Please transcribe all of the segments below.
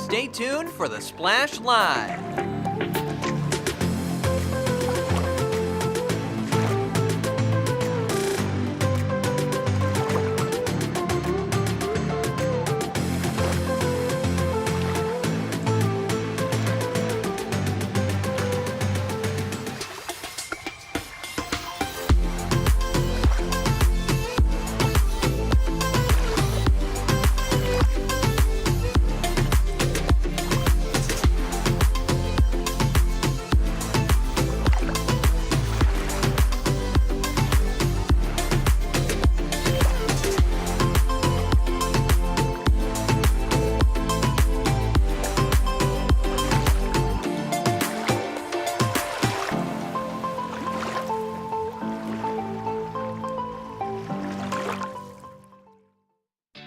Stay tuned for the Splash Live.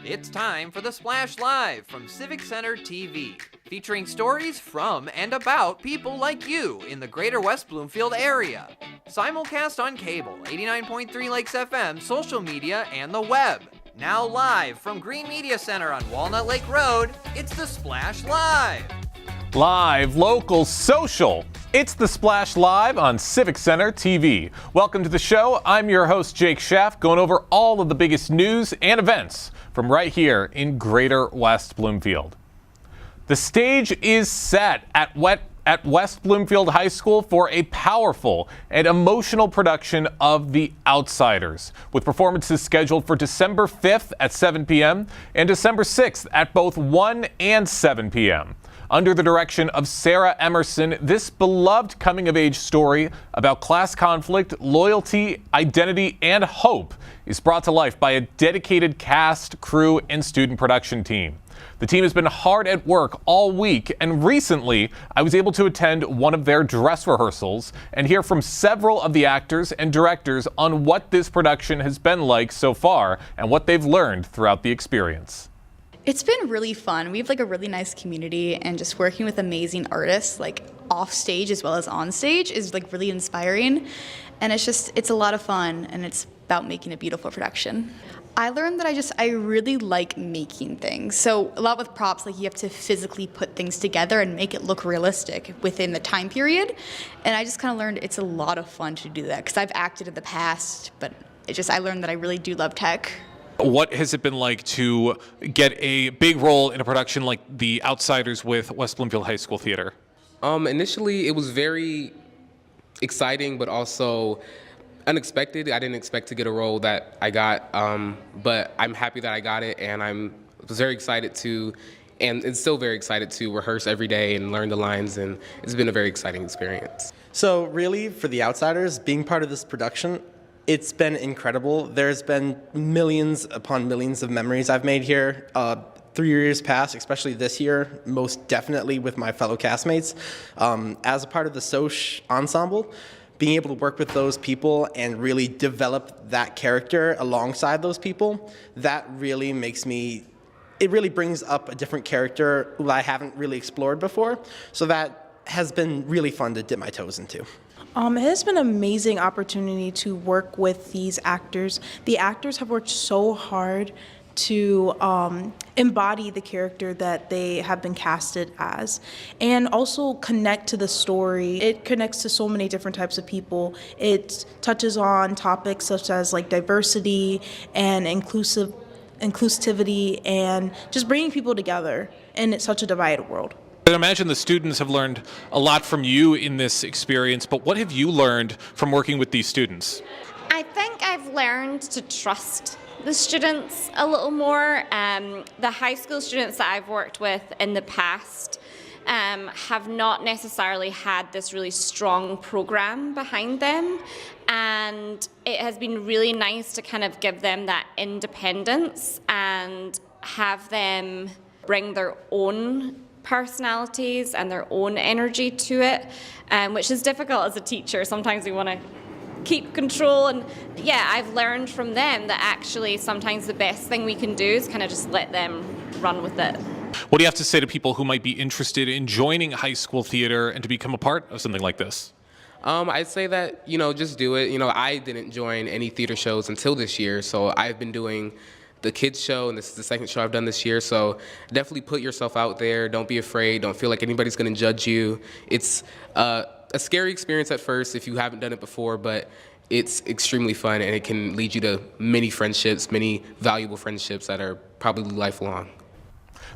It's time for the Splash Live from Civic Center TV, featuring stories from and about people like you in the Greater West Bloomfield area. Simulcast on cable, 89.3 Lakes FM, social media, and the web. Now live from Green Media Center on Walnut Lake Road, it's the Splash Live. Live, local, social. It's the Splash Live on Civic Center TV. Welcome to the show. I'm your host, Jake Schaff, going over all of the biggest news and events from right here in Greater West Bloomfield. The stage is set at West Bloomfield High School for a powerful and emotional production of The Outsiders, with performances scheduled for December 5th at 7 p.m. and December 6th at both 1 and 7 p.m. Under the direction of Sarah Emerson, this beloved coming-of-age story about class conflict, loyalty, identity, and hope is brought to life by a dedicated cast, crew, and student production team. The team has been hard at work all week, and recently I was able to attend one of their dress rehearsals and hear from several of the actors and directors on what this production has been like so far and what they've learned throughout the experience. It's been really fun. We have like a really nice community, and just working with amazing artists like off stage as well as on stage is like really inspiring. And it's a lot of fun, and it's about making a beautiful production. I learned that I really like making things. So a lot with props, like you have to physically put things together and make it look realistic within the time period. And I just kind of learned it's a lot of fun to do that, because I've acted in the past, but I learned that I really do love tech. What has it been like to get a big role in a production like The Outsiders with West Bloomfield High School Theater? Initially, it was very exciting, but also unexpected. I didn't expect to get a role that I got, but I'm happy that I got it, and I was very excited to, and still very excited to rehearse every day and learn the lines, and it's been a very exciting experience. So really, for The Outsiders, being part of this production, it's been incredible. There's been millions upon millions of memories I've made here. 3 years past, especially this year, most definitely with my fellow castmates. As a part of the SOCH ensemble, being able to work with those people and really develop that character alongside those people, that really it really brings up a different character that I haven't really explored before. So that has been really fun to dip my toes into. It has been an amazing opportunity to work with these actors. The actors have worked so hard to embody the character that they have been casted as, and also connect to the story. It connects to so many different types of people. It touches on topics such as like diversity and inclusivity and just bringing people together in such a divided world. I imagine the students have learned a lot from you in this experience, but what have you learned from working with these students? I think I've learned to trust the students a little more. The high school students that I've worked with in the past have not necessarily had this really strong program behind them, and it has been really nice to kind of give them that independence and have them bring their own personalities and their own energy to it, which is difficult as a teacher. Sometimes we want to keep control, and I've learned from them that actually sometimes the best thing we can do is kind of just let them run with it. What do you have to say to people who might be interested in joining high school theater and to become a part of something like this? I'd say that, just do it. I didn't join any theater shows until this year, so I've been doing the kids show, and this is the second show I've done this year. So definitely put yourself out there. Don't be afraid. Don't feel like anybody's going to judge you. It's a scary experience at first if you haven't done it before, but it's extremely fun, and it can lead you to many friendships, many valuable friendships that are probably lifelong.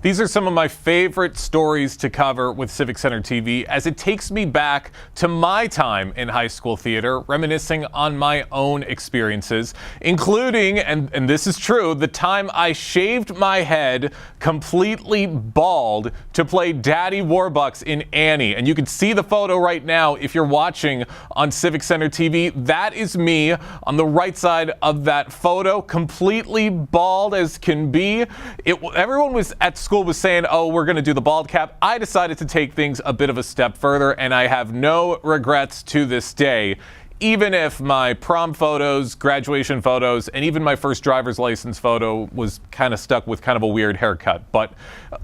These are some of my favorite stories to cover with Civic Center TV, as it takes me back to my time in high school theater, reminiscing on my own experiences, including, and this is true, the time I shaved my head completely bald to play Daddy Warbucks in Annie. And you can see the photo right now if you're watching on Civic Center TV. That is me on the right side of that photo, completely bald as can be. Everyone was at school was saying, oh, we're going to do the bald cap. I decided to take things a bit of a step further, and I have no regrets to this day. Even if my prom photos, graduation photos, and even my first driver's license photo was kind of stuck with kind of a weird haircut. But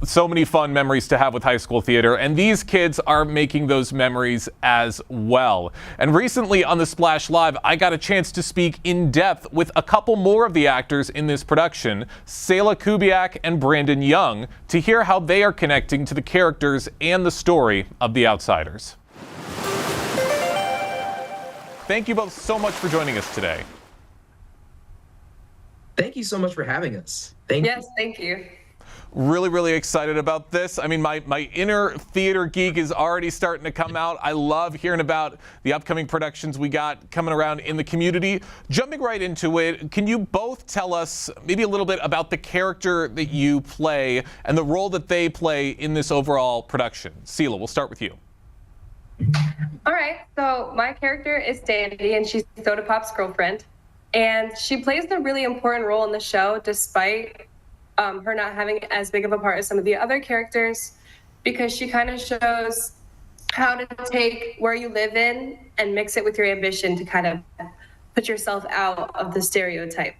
so many fun memories to have with high school theater, and these kids are making those memories as well. And recently on the Splash Live, I got a chance to speak in depth with a couple more of the actors in this production, Selah Kubiak and Brandon Young, to hear how they are connecting to the characters and the story of The Outsiders. Thank you both so much for joining us today. Thank you so much for having us. Thank you. Yes, thank you. Really, really excited about this. I mean, my inner theater geek is already starting to come out. I love hearing about the upcoming productions we got coming around in the community. Jumping right into it, can you both tell us maybe a little bit about the character that you play and the role that they play in this overall production? Selah, we'll start with you. All right, so my character is Dandy, and she's Soda Pop's girlfriend. And she plays a really important role in the show, despite her not having as big of a part as some of the other characters, because she kind of shows how to take where you live in and mix it with your ambition to kind of put yourself out of the stereotype.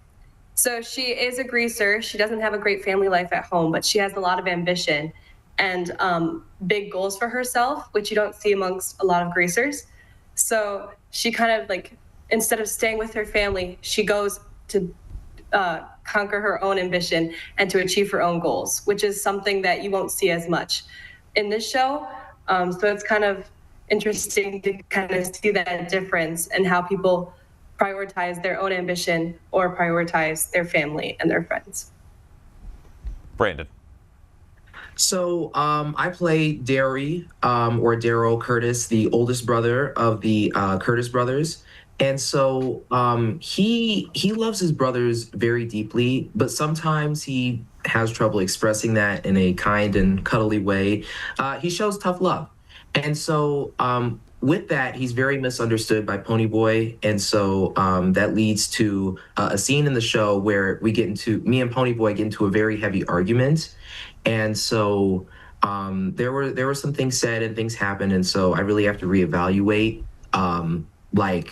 So she is a greaser. She doesn't have a great family life at home, but she has a lot of ambition and big goals for herself, which you don't see amongst a lot of greasers. So she kind of like, instead of staying with her family, she goes to conquer her own ambition and to achieve her own goals, which is something that you won't see as much in this show. So it's kind of interesting to kind of see that difference and how people prioritize their own ambition or prioritize their family and their friends. Brandon. So I play Derry, or Daryl Curtis, the oldest brother of the Curtis brothers. And so he loves his brothers very deeply, but sometimes he has trouble expressing that in a kind and cuddly way. He shows tough love. And so with that, he's very misunderstood by Ponyboy. And so that leads to a scene in the show where me and Ponyboy get into a very heavy argument. And so there were some things said and things happened. And so I really have to reevaluate, my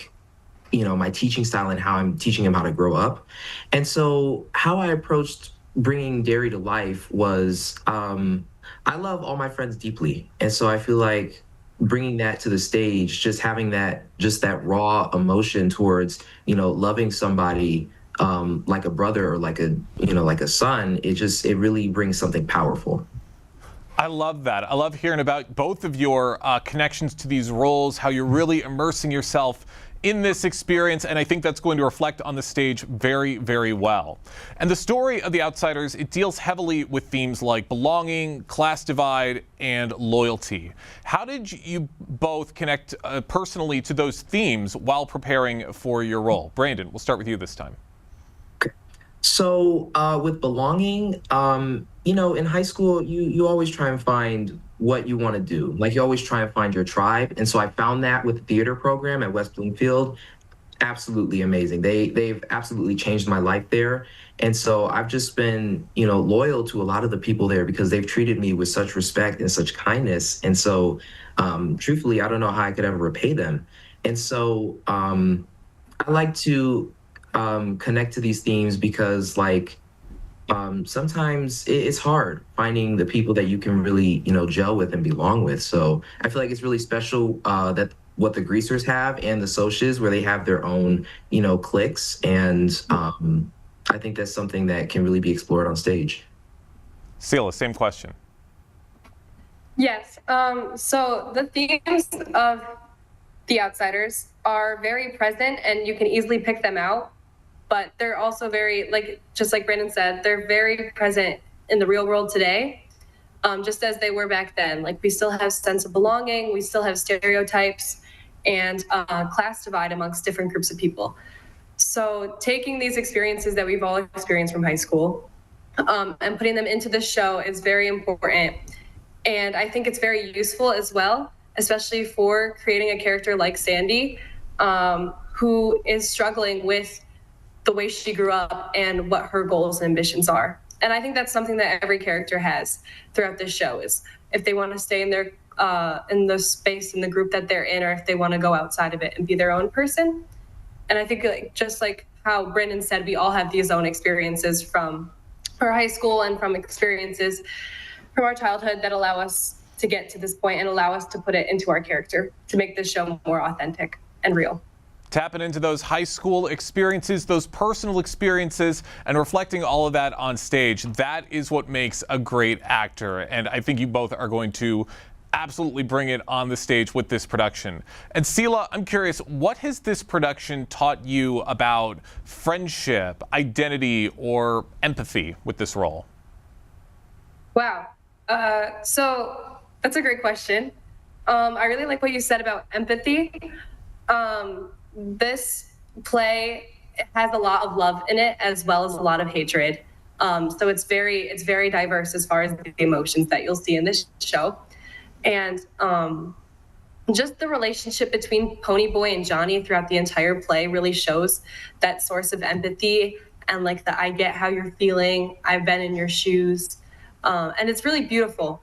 teaching style and how I'm teaching him how to grow up. And so how I approached bringing Derry to life was, I love all my friends deeply. And so I feel like bringing that to the stage, just having that raw emotion towards, loving somebody like a brother or like a son, it really brings something powerful. I love that. I love hearing about both of your connections to these roles, how you're really immersing yourself in this experience, and I think that's going to reflect on the stage very, very well. And the story of The Outsiders, it deals heavily with themes like belonging, class divide, and loyalty. How did you both connect personally to those themes while preparing for your role? Brandon, we'll start with you this time. So with belonging, in high school, you always try and find what you want to do. Like you always try and find your tribe. And so I found that with the theater program at West Bloomfield. Absolutely amazing. They've absolutely changed my life there. And so I've just been, loyal to a lot of the people there because they've treated me with such respect and such kindness. And so truthfully, I don't know how I could ever repay them. And so I like to connect to these themes because sometimes it's hard finding the people that you can really, gel with and belong with. So I feel like it's really special that what the Greasers have and the Socias, where they have their own, cliques. And I think that's something that can really be explored on stage. Sela, same question. Yes. So the themes of The Outsiders are very present, and you can easily pick them out. But they're also very, like, just like Brandon said, they're very present in the real world today, just as they were back then. Like, we still have sense of belonging, we still have stereotypes, and class divide amongst different groups of people. So taking these experiences that we've all experienced from high school and putting them into the show is very important. And I think it's very useful as well, especially for creating a character like Sandy, who is struggling with the way she grew up and what her goals and ambitions are. And I think that's something that every character has throughout this show, is if they want to stay in their in the space, in the group that they're in, or if they want to go outside of it and be their own person. And I think, like, just like how Brandon said, we all have these own experiences from our high school and from experiences from our childhood that allow us to get to this point and allow us to put it into our character to make this show more authentic and real. Tapping into those high school experiences, those personal experiences, and reflecting all of that on stage. That is what makes a great actor. And I think you both are going to absolutely bring it on the stage with this production. And Sela, I'm curious, what has this production taught you about friendship, identity, or empathy with this role? Wow. So that's a great question. I really like what you said about empathy. This play has a lot of love in it, as well as a lot of hatred. So it's very diverse as far as the emotions that you'll see in this show. And just the relationship between Ponyboy and Johnny throughout the entire play really shows that source of empathy and, like, the I get how you're feeling, I've been in your shoes. And it's really beautiful.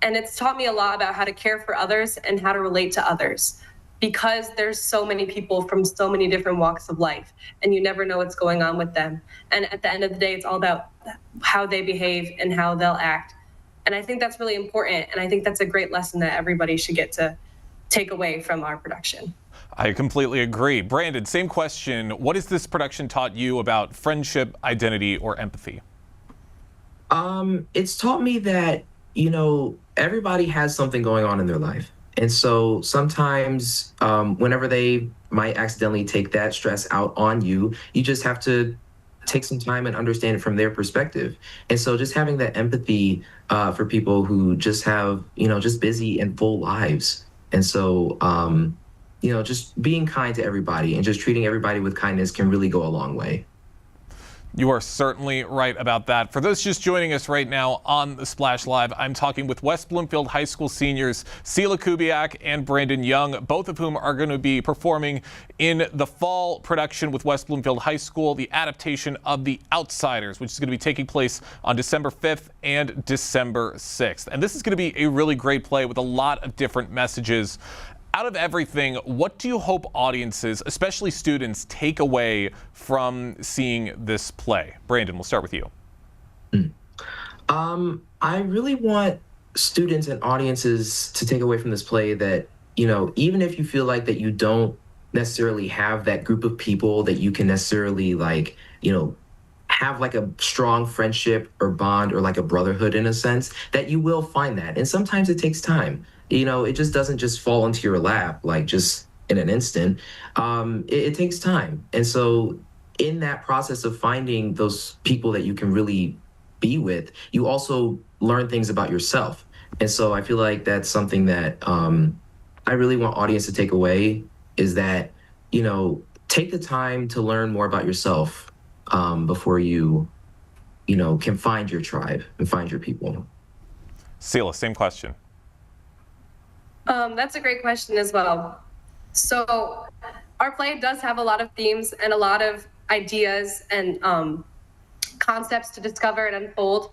And it's taught me a lot about how to care for others and how to relate to others, because there's so many people from so many different walks of life, and you never know what's going on with them. And at the end of the day, it's all about how they behave and how they'll act. And I think that's really important. And I think that's a great lesson that everybody should get to take away from our production. I completely agree. Brandon, same question. What has this production taught you about friendship, identity, or empathy? It's taught me that, everybody has something going on in their life. And so sometimes whenever they might accidentally take that stress out on you, you just have to take some time and understand it from their perspective. And so just having that empathy for people who just have, just busy and full lives. And so, just being kind to everybody and just treating everybody with kindness can really go a long way. You are certainly right about that. For those just joining us right now on the Splash Live, I'm talking with West Bloomfield High School seniors Sela Kubiak and Brandon Young, both of whom are going to be performing in the fall production with West Bloomfield High School, the adaptation of The Outsiders, which is going to be taking place on December 5th and December 6th. And this is going to be a really great play with a lot of different messages. Out of everything, what do you hope audiences, especially students, take away from seeing this play? Brandon, we'll start with you. I really want students and audiences to take away from this play that, even if you feel like that you don't necessarily have that group of people that you can necessarily have like a strong friendship or bond or like a brotherhood in a sense, that you will find that. And sometimes it takes time. It just doesn't just fall into your lap, like just in an instant. It takes time. And so in that process of finding those people that you can really be with, you also learn things about yourself. And so I feel like that's something that I really want audience to take away, is that, take the time to learn more about yourself before you, can find your tribe and find your people. Sela, same question. That's a great question as well. So our play does have a lot of themes and a lot of ideas and concepts to discover and unfold.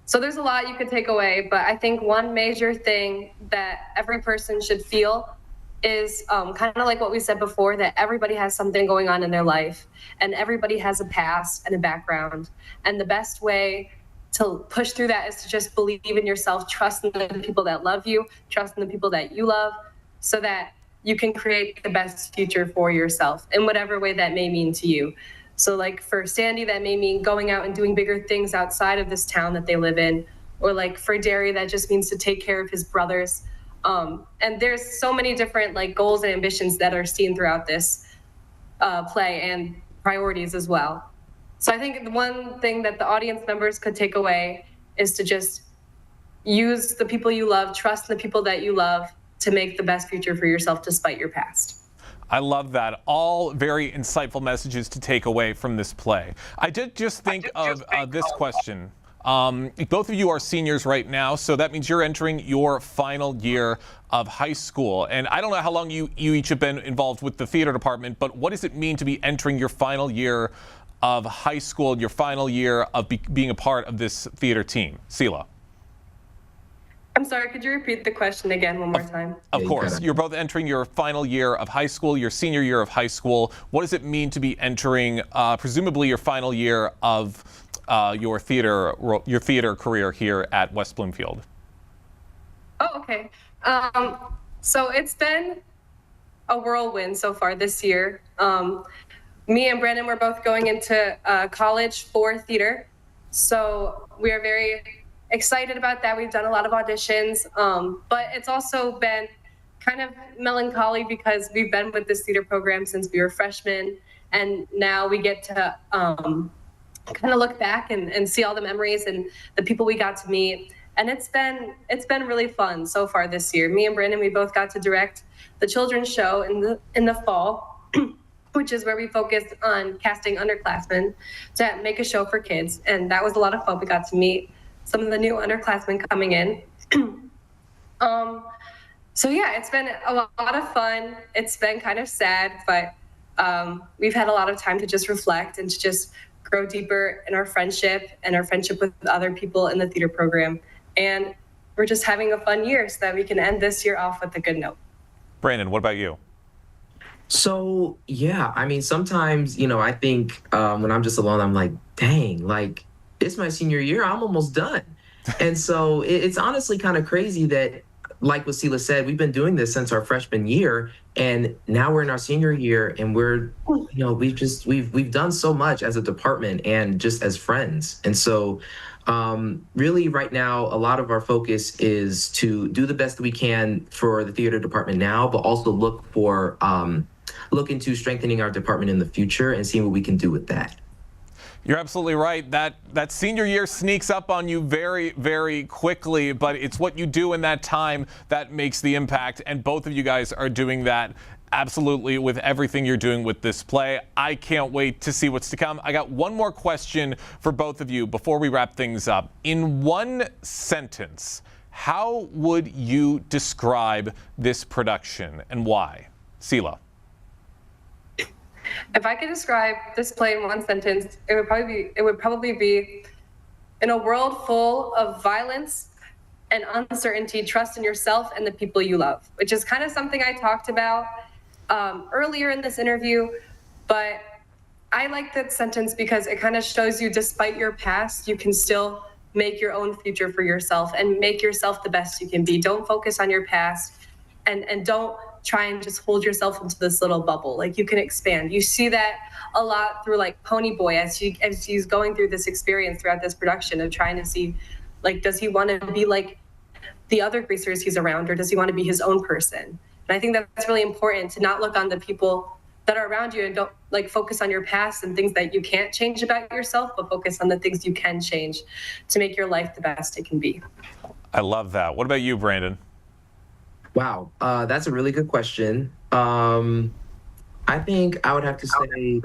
So there's a lot you could take away, but I think one major thing that every person should feel is kind of like what we said before, that everybody has something going on in their life and everybody has a past and a background. And the best way to push through that is to just believe in yourself, trust in the people that love you, trust in the people that you love, so that you can create the best future for yourself in whatever way that may mean to you. So like for Sandy, that may mean going out and doing bigger things outside of this town that they live in. Or like for Derry, that just means to take care of his brothers. And there's so many different like goals and ambitions that are seen throughout this play, and priorities as well. So I think the one thing that the audience members could take away is to just use the people you love, trust the people that you love to make the best future for yourself despite your past. I love that. All very insightful messages to take away from this play. I did just think of this question. Both of you are seniors right now, so that means you're entering your final year of high school. And I don't know how long you each have been involved with the theater department, but what does it mean to be entering your final year of high school, your final year of being a part of this theater team? Sela. I'm sorry, could you repeat the question again one more time? Of course. You're both entering your final year of high school, your senior year of high school. What does it mean to be entering, presumably, your final year of your theater career here at West Bloomfield? Oh, okay. So it's been a whirlwind so far this year. Me and Brandon were both going into college for theater. So we are very excited about that. We've done a lot of auditions, but it's also been kind of melancholy because we've been with this theater program since we were freshmen, and now we get to kind of look back and see all the memories and the people we got to meet. And it's been really fun so far this year. Me and Brandon, we both got to direct the children's show in the fall, which is where we focused on casting underclassmen to make a show for kids. And that was a lot of fun. We got to meet some of the new underclassmen coming in. So yeah, it's been a lot of fun. It's been kind of sad, but we've had a lot of time to just reflect and to just grow deeper in our friendship and our friendship with other people in the theater program. And we're just having a fun year so that we can end this year off with a good note. Brandon, what about you? So, yeah, I mean, sometimes, I think when I'm just alone, I'm like, dang, like, it's my senior year. I'm almost done. And so it's honestly kind of crazy that, like what Sela said, we've been doing this since our freshman year. And now we're in our senior year, and we're, we've done so much as a department and just as friends. And so really right now, a lot of our focus is to do the best that we can for the theater department now, but also look into strengthening our department in the future and seeing what we can do with that. You're absolutely right. That senior year sneaks up on you very, very quickly, but it's what you do in that time that makes the impact, and both of you guys are doing that absolutely with everything you're doing with this play. I can't wait to see what's to come. I got one more question for both of you before we wrap things up. In one sentence, how would you describe this production and why? Sela. If I could describe this play in one sentence, it would probably be in a world full of violence and uncertainty, trust in yourself and the people you love, which is kind of something I talked about earlier in this interview. But I like that sentence because it kind of shows you, despite your past, you can still make your own future for yourself and make yourself the best you can be. Don't focus on your past, and don't try and just hold yourself into this little bubble. Like, you can expand. You see that a lot through like Pony Boy as he's going through this experience throughout this production of trying to see, like, does he want to be like the other greasers he's around, or does he want to be his own person? And I think that's really important, to not look on the people that are around you and don't like focus on your past and things that you can't change about yourself, but focus on the things you can change to make your life the best it can be. I love that. What about you, Brandon? Wow, that's a really good question. I think I would have to say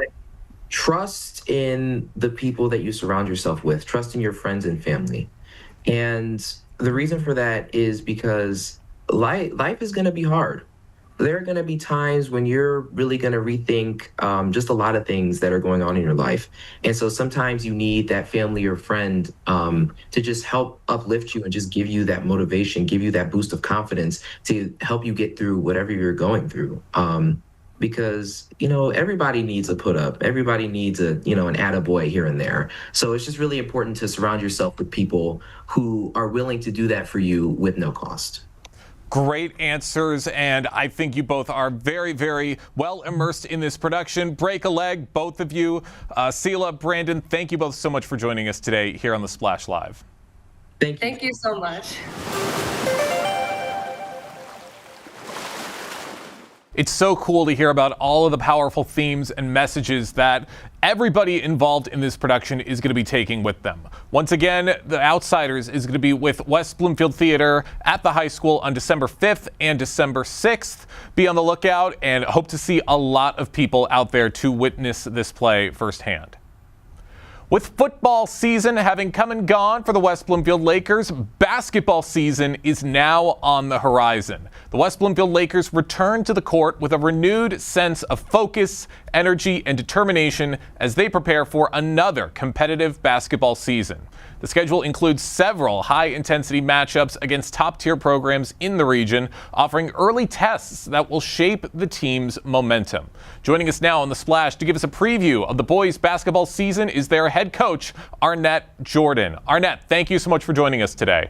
trust in the people that you surround yourself with, trust in your friends and family. And the reason for that is because life is going to be hard. There are going to be times when you're really going to rethink just a lot of things that are going on in your life. And so sometimes you need that family or friend to just help uplift you and just give you that motivation, give you that boost of confidence to help you get through whatever you're going through. Because, everybody needs a put up. Everybody needs an attaboy here and there. So it's just really important to surround yourself with people who are willing to do that for you with no cost. Great answers, and I think you both are very, very well immersed in this production. Break a leg, both of you. Sela, Brandon, thank you both so much for joining us today here on the Splash Live. Thank you. Thank you so much. It's so cool to hear about all of the powerful themes and messages that everybody involved in this production is going to be taking with them. Once again, The Outsiders is going to be with West Bloomfield Theater at the high school on December 5th and December 6th. Be on the lookout and hope to see a lot of people out there to witness this play firsthand. With football season having come and gone for the West Bloomfield Lakers, basketball season is now on the horizon. The West Bloomfield Lakers return to the court with a renewed sense of focus, energy, and determination as they prepare for another competitive basketball season. The schedule includes several high-intensity matchups against top-tier programs in the region, offering early tests that will shape the team's momentum. Joining us now on The Splash to give us a preview of the boys' basketball season is their head coach, Arnett Jordan. Arnett, thank you so much for joining us today.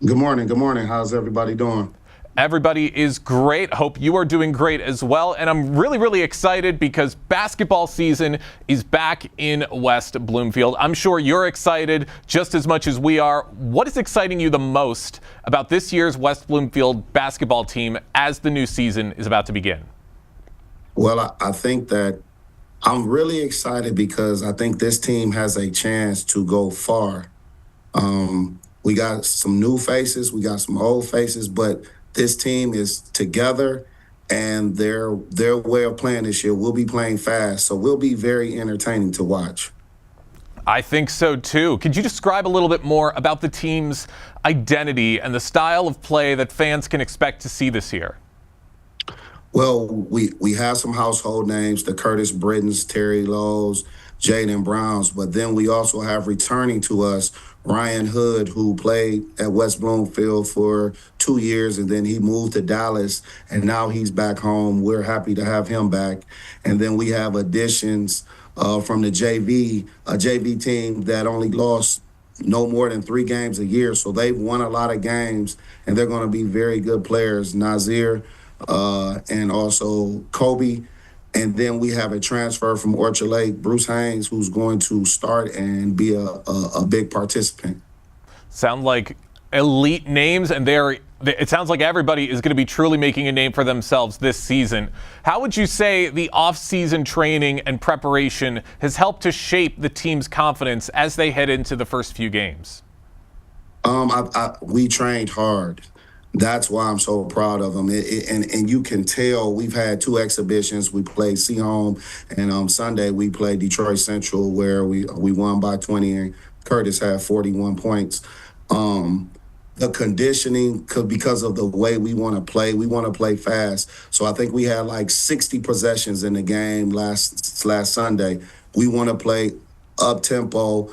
Good morning. Good morning. How's everybody doing? Everybody is great. Hope you are doing great as well. And I'm really, really excited because basketball season is back in West Bloomfield. I'm sure you're excited just as much as we are. What is exciting you the most about this year's West Bloomfield basketball team as the new season is about to begin? Well, I think that I'm really excited because I think this team has a chance to go far. We got some new faces, we got some old faces, but this team is together, and their way of playing this year, we'll be playing fast, so we'll be very entertaining to watch. I think so too. Could you describe a little bit more about the team's identity and the style of play that fans can expect to see this year? Well, we have some household names, the Curtis Brittons, Terry Lowe's, Jaden Browns, but then we also have returning to us Ryan Hood, who played at West Bloomfield for 2 years, and then he moved to Dallas, and now he's back home. We're happy to have him back. And then we have additions from the JV, a JV team that only lost no more than 3 games a year, so they've won a lot of games, and they're going to be very good players. Nazir and also Kobe. And then we have a transfer from Orchard Lake, Bruce Haynes, who's going to start and be a big participant. Sound like elite names, and it sounds like everybody is going to be truly making a name for themselves this season. How would you say the off-season training and preparation has helped to shape the team's confidence as they head into the first few games? We trained hard. That's why I'm so proud of them. And you can tell we've had 2 exhibitions. We played Seahome, and on Sunday we played Detroit Central, where we won by 20, and Curtis had 41 points. The conditioning, because of the way we want to play fast. So I think we had like 60 possessions in the game last Sunday. We want to play up-tempo,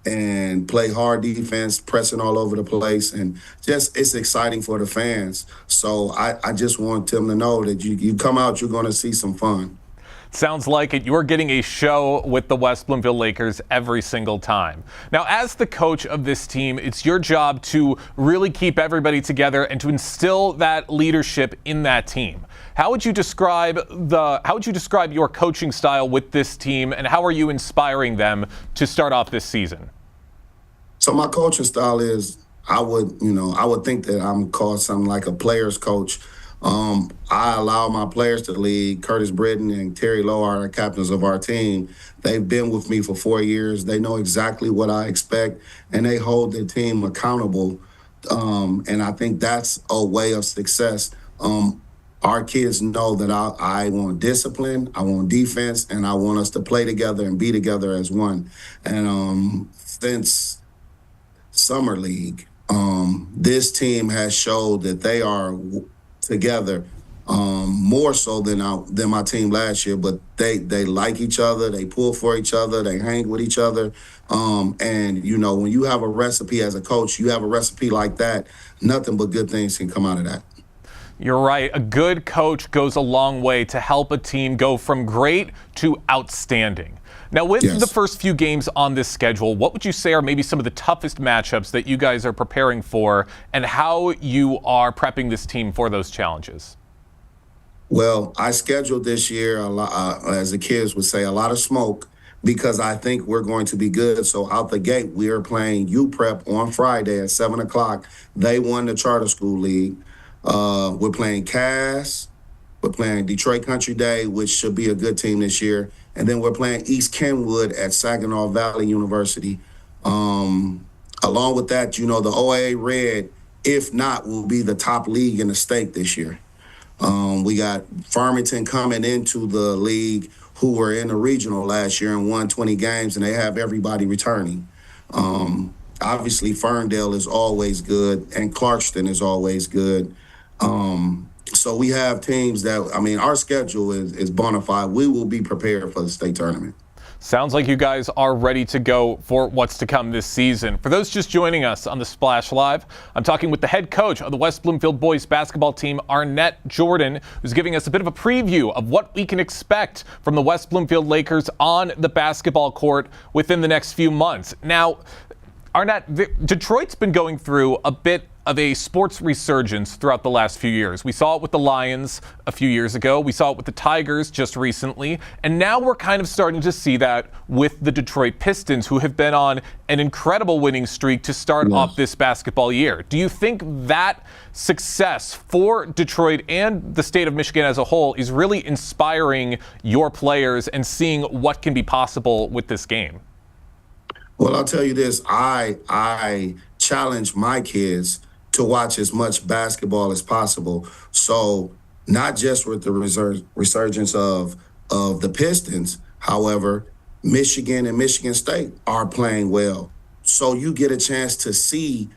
and play hard defense, pressing all over the place, and just it's exciting for the fans. So I just want them to know that you come out, you're going to see some fun. Sounds like it. You're getting a show with the West Bloomfield Lakers every single time. Now, as the coach of this team, it's your job to really keep everybody together and to instill that leadership in that team. How would you describe your coaching style with this team, and how are you inspiring them to start off this season? So my coaching style is, I would think that I'm called something like a player's coach. I allow my players to lead. Curtis Britton and Terry Lowe are the captains of our team. They've been with me for 4 years. They know exactly what I expect, and they hold their team accountable. And I think that's a way of success. Our kids know that I want discipline, I want defense, and I want us to play together and be together as one. And since Summer League, this team has showed that they are together more so than my team last year, but they like each other, they pull for each other, they hang with each other. And, when you have a recipe as a coach, you have a recipe like that, nothing but good things can come out of that. You're right. A good coach goes a long way to help a team go from great to outstanding. Now, with Yes. the first few games on this schedule, what would you say are maybe some of the toughest matchups that you guys are preparing for, and how you are prepping this team for those challenges? Well, I scheduled this year, a lot, as the kids would say, a lot of smoke because I think we're going to be good. So out the gate, we are playing U-Prep on Friday at 7 o'clock. They won the Charter School League. We're playing Cass. We're playing Detroit Country Day, which should be a good team this year. And then we're playing East Kenwood at Saginaw Valley University. Along with that, the OAA Red, if not, will be the top league in the state this year. We got Farmington coming into the league who were in the regional last year and won 20 games, and they have everybody returning. Obviously, Ferndale is always good, and Clarkston is always good. So we have teams that, our schedule is bona fide. We will be prepared for the state tournament. Sounds like you guys are ready to go for what's to come this season. For those just joining us on the Splash Live, I'm talking with the head coach of the West Bloomfield boys basketball team, Arnett Jordan, who's giving us a bit of a preview of what we can expect from the West Bloomfield Lakers on the basketball court within the next few months. Now, Arnett, Detroit's been going through a bit of a sports resurgence throughout the last few years. We saw it with the Lions a few years ago. We saw it with the Tigers just recently. And now we're kind of starting to see that with the Detroit Pistons, who have been on an incredible winning streak to start off this basketball year. Do you think that success for Detroit and the state of Michigan as a whole is really inspiring your players and seeing what can be possible with this game? Well, I'll tell you this. I challenge my kids to watch as much basketball as possible. So not just with the resurgence of the Pistons, however, Michigan and Michigan State are playing well. So you get a chance to see,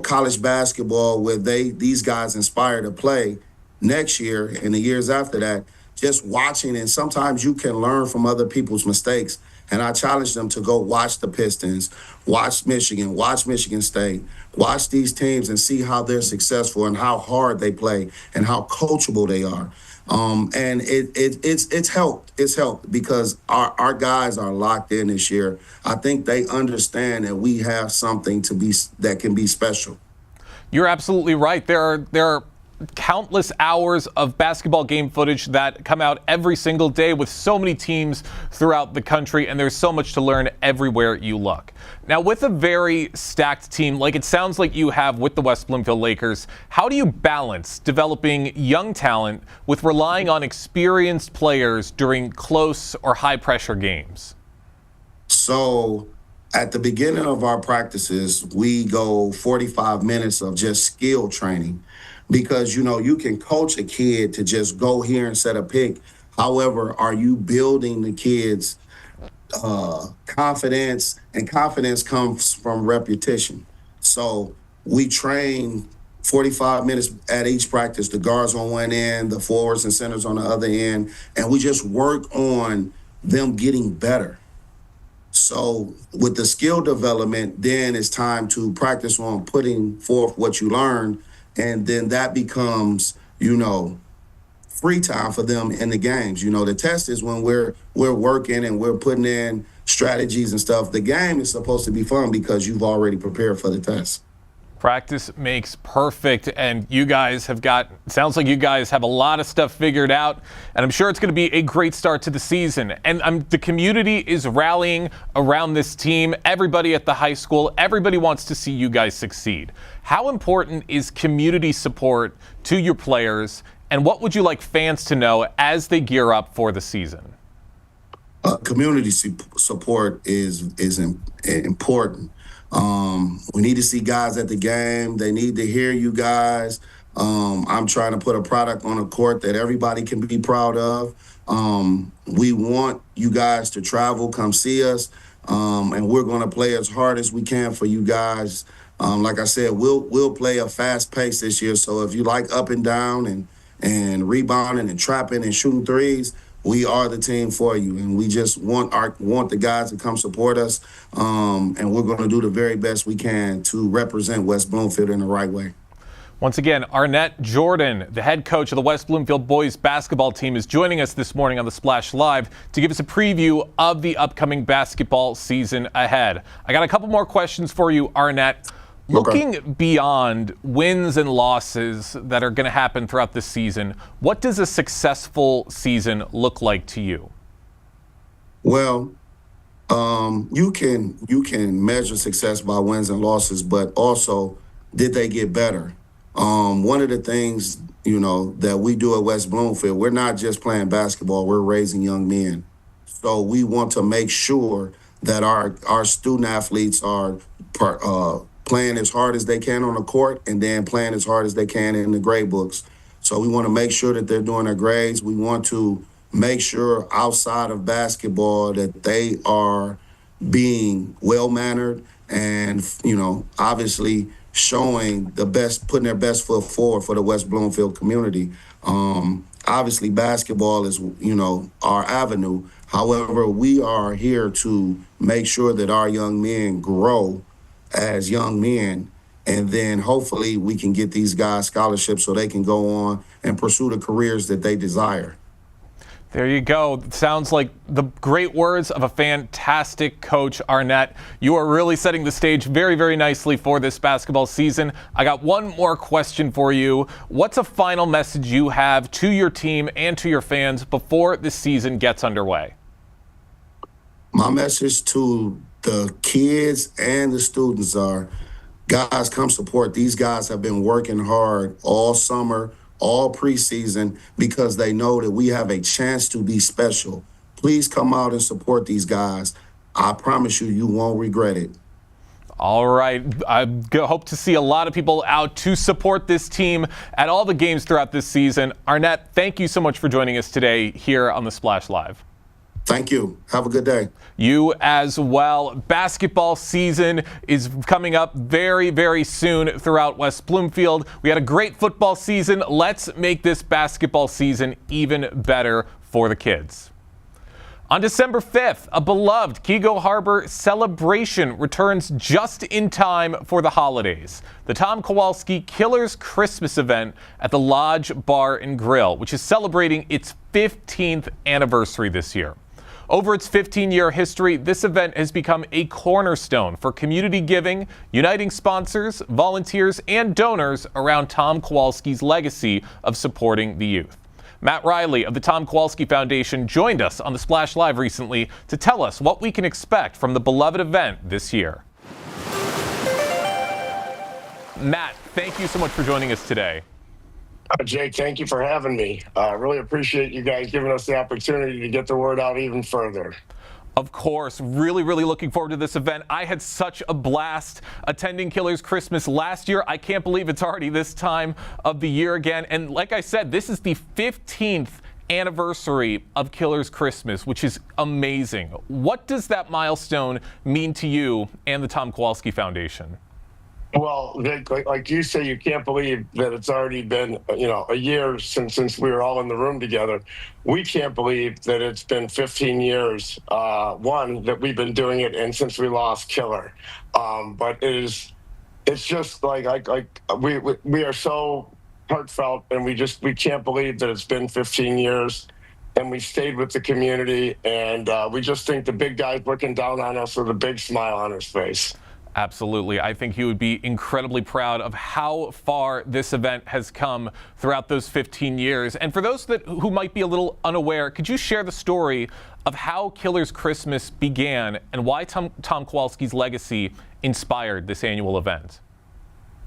college basketball where these guys inspire to play next year and the years after that, just watching. And sometimes you can learn from other people's mistakes. And I challenge them to go watch the Pistons, watch Michigan, watch Michigan State, watch these teams and see how they're successful and how hard they play and how coachable they are. And it's helped. It's helped because our guys are locked in this year. I think they understand that we have something that can be special. You're absolutely right. There are countless hours of basketball game footage that come out every single day with so many teams throughout the country, and there's so much to learn everywhere you look. Now, with a very stacked team like it sounds like you have with the West Bloomfield Lakers, how do you balance developing young talent with relying on experienced players during close or high-pressure games? So at the beginning of our practices, we go 45 minutes of just skill training. Because, you can coach a kid to just go here and set a pick. However, are you building the kids' confidence? And confidence comes from repetition. So we train 45 minutes at each practice, the guards on one end, the forwards and centers on the other end, and we just work on them getting better. So with the skill development, then it's time to practice on putting forth what you learned. And then that becomes, free time for them in the games. The test is when we're working and we're putting in strategies and stuff. The game is supposed to be fun because you've already prepared for the test. Practice makes perfect, and you guys sounds like you guys have a lot of stuff figured out, and I'm sure it's going to be a great start to the season. And the community is rallying around this team. Everybody at the high school, everybody wants to see you guys succeed. How important is community support to your players, and what would you like fans to know as they gear up for the season? Community support is important. We need to see guys at the game. They need to hear you guys. I'm trying to put a product on a court that everybody can be proud of. We want you guys to travel, come see us, and we're going to play as hard as we can for you guys. Like I said, we'll play a fast pace this year. So if you like up and down and rebounding and trapping and shooting threes, we are the team for you, and we just want the guys to come support us, and we're going to do the very best we can to represent West Bloomfield in the right way. Once again, Arnett Jordan, the head coach of the West Bloomfield boys basketball team, is joining us this morning on the Splash Live to give us a preview of the upcoming basketball season ahead. I got a couple more questions for you, Arnett. Looking beyond wins and losses that are going to happen throughout the season, what does a successful season look like to you? Well, you can measure success by wins and losses, but also, did they get better? One of the things, that we do at West Bloomfield, we're not just playing basketball, we're raising young men. So we want to make sure that our student athletes are playing as hard as they can on the court and then playing as hard as they can in the grade books. So we want to make sure that they're doing their grades. We want to make sure outside of basketball that they are being well-mannered and, obviously showing putting their best foot forward for the West Bloomfield community. Obviously, basketball is, our avenue. However, we are here to make sure that our young men grow as young men, and then hopefully we can get these guys scholarships so they can go on and pursue the careers that they desire. There you go. Sounds like the great words of a fantastic coach, Arnett. You are really setting the stage very, very nicely for this basketball season. I got one more question for you. What's a final message you have to your team and to your fans before the season gets underway? My message to the kids and the students are, guys, come support. These guys have been working hard all summer, all preseason, because they know that we have a chance to be special. Please come out and support these guys. I promise you, you won't regret it. All right. I hope to see a lot of people out to support this team at all the games throughout this season. Arnett, thank you so much for joining us today here on the Splash Live. Thank you. Have a good day. You as well. Basketball season is coming up very, very soon throughout West Bloomfield. We had a great football season. Let's make this basketball season even better for the kids. On December 5th, a beloved Keego Harbor celebration returns just in time for the holidays. The Tom Kowalski Killers Christmas event at the Lodge Bar and Grill, which is celebrating its 15th anniversary this year. Over its 15-year history, this event has become a cornerstone for community giving, uniting sponsors, volunteers, and donors around Tom Kowalski's legacy of supporting the youth. Matt Riley of the Tom Kowalski Foundation joined us on the Splash Live recently to tell us what we can expect from the beloved event this year. Matt, thank you so much for joining us today. Jake, thank you for having me. I really appreciate you guys giving us the opportunity to get the word out even further. Of course, really, really looking forward to this event. I had such a blast attending Killers Christmas last year. I can't believe it's already this time of the year again. And like I said, this is the 15th anniversary of Killers Christmas, which is amazing. What does that milestone mean to you and the Tom Kowalski Foundation? Well, Vic, like you say, you can't believe that it's already been, a year since we were all in the room together. We can't believe that it's been 15 years, that we've been doing it, and since we lost Killer. But it's just like we are so heartfelt, and we can't believe that it's been 15 years. And we stayed with the community, and we just think the big guy's looking down on us with a big smile on his face. Absolutely. I think he would be incredibly proud of how far this event has come throughout those 15 years. And for those who might be a little unaware, could you share the story of how Killers Christmas began and why Tom Kowalski's legacy inspired this annual event?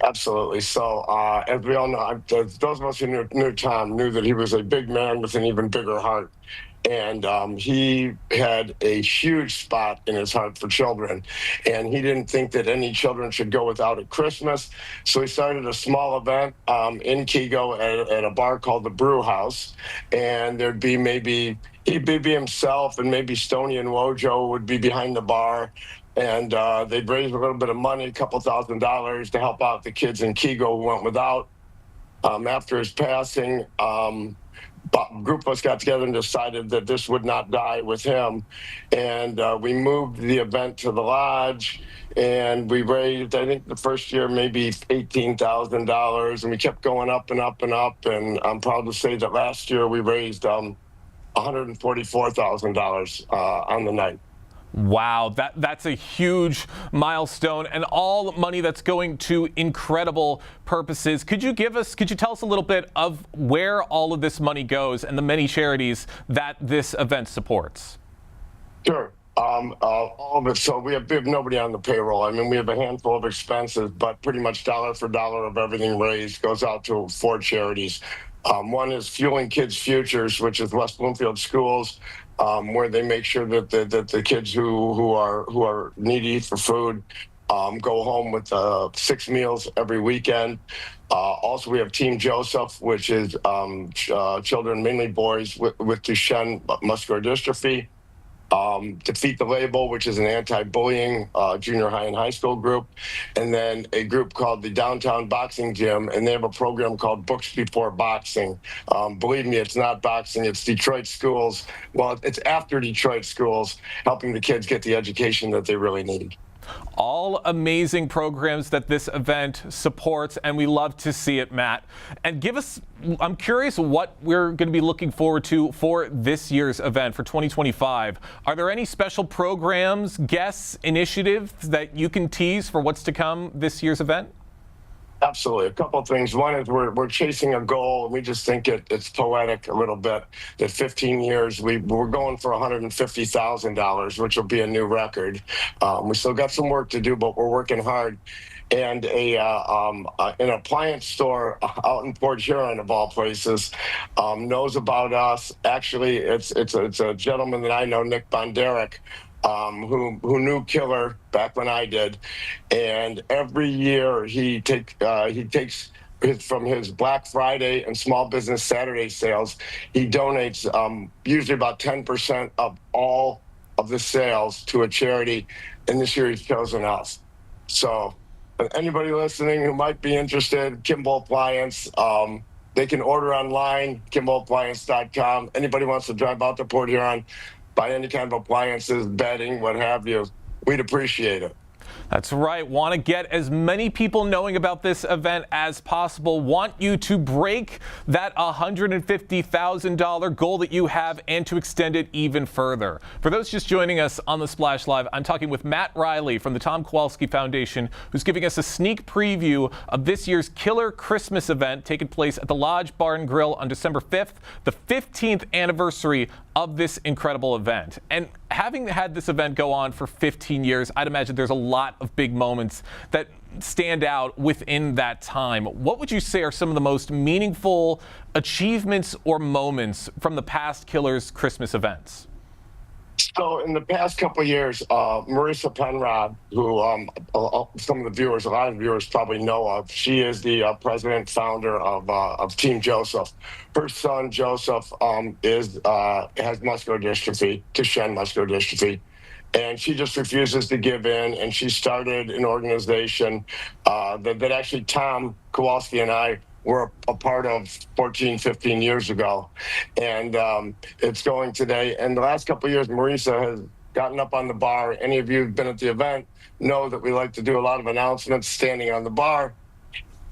Absolutely. So, as we all know, those of us who knew Tom knew that he was a big man with an even bigger heart. And he had a huge spot in his heart for children. And he didn't think that any children should go without at Christmas. So he started a small event in Keego at a bar called the Brew House. And there'd be he'd be himself, and maybe Stoney and Wojo would be behind the bar. And they'd raise a little bit of money, a couple $1,000 to help out the kids in Keego who went without. After his passing, a group of us got together and decided that this would not die with him. And we moved the event to the lodge, and we raised, I think the first year, maybe $18,000, and we kept going up and up and up. And I'm proud to say that last year we raised $144,000 on the night. Wow, that's a huge milestone, and all money that's going to incredible purposes. Could you tell us a little bit of where all of this money goes and the many charities that this event supports? Sure. All of it. So we have nobody on the payroll. I mean, we have a handful of expenses, but pretty much dollar for dollar of everything raised goes out to 4 charities. One is Fueling Kids' Futures, which is West Bloomfield Schools, where they make sure that the kids who are needy for food go home with 6 meals every weekend. Also, we have Team Joseph, which is children, mainly boys, with Duchenne muscular dystrophy. Defeat the Label, which is an anti-bullying junior high and high school group, and then a group called the Downtown Boxing Gym, and they have a program called Books Before Boxing. Believe me, it's not boxing, it's Detroit schools. Well, it's after Detroit schools, helping the kids get the education that they really need. All amazing programs that this event supports, and we love to see it, Matt. And I'm curious what we're going to be looking forward to for this year's event for 2025. Are there any special programs, guests, initiatives that you can tease for what's to come this year's event? Absolutely. A couple of things. One is we're chasing a goal, and we just think it's poetic a little bit that 15 years, we're going for $150,000, which will be a new record. We still got some work to do, but we're working hard. And an appliance store out in Port Huron, of all places, knows about us. Actually, it's a gentleman that I know, Nick Bonderek, who knew Killer back when I did, and every year he takes from his Black Friday and Small Business Saturday sales, he donates usually about 10% of all of the sales to a charity, and this year he's chosen us. So anybody listening who might be interested, Kimball Appliance, they can order online, kimballappliance.com. Anybody wants to drive out to Port Huron, buy any kind of appliances, bedding, what have you, we'd appreciate it. That's right. Want to get as many people knowing about this event as possible. Want you to break that $150,000 goal that you have and to extend it even further. For those just joining us on the Splash Live, I'm talking with Matt Riley from the Tom Kowalski Foundation, who's giving us a sneak preview of this year's Killer Christmas event taking place at the Lodge Bar and Grill on December 5th, the 15th anniversary of this incredible event. And having had this event go on for 15 years, I'd imagine there's a lot of big moments that stand out within that time. What would you say are some of the most meaningful achievements or moments from the past Killer's Christmas events? So in the past couple of years, Marissa Penrod, who a lot of the viewers probably know of, she is the president founder of Team Joseph. Her son Joseph has muscular dystrophy, Duchenne muscular dystrophy, and she just refuses to give in. And she started an organization that actually Tom Kowalski and I were a part of 14, 15 years ago. And it's going today. And the last couple of years, Marisa has gotten up on the bar. Any of you who've been at the event know that we like to do a lot of announcements standing on the bar.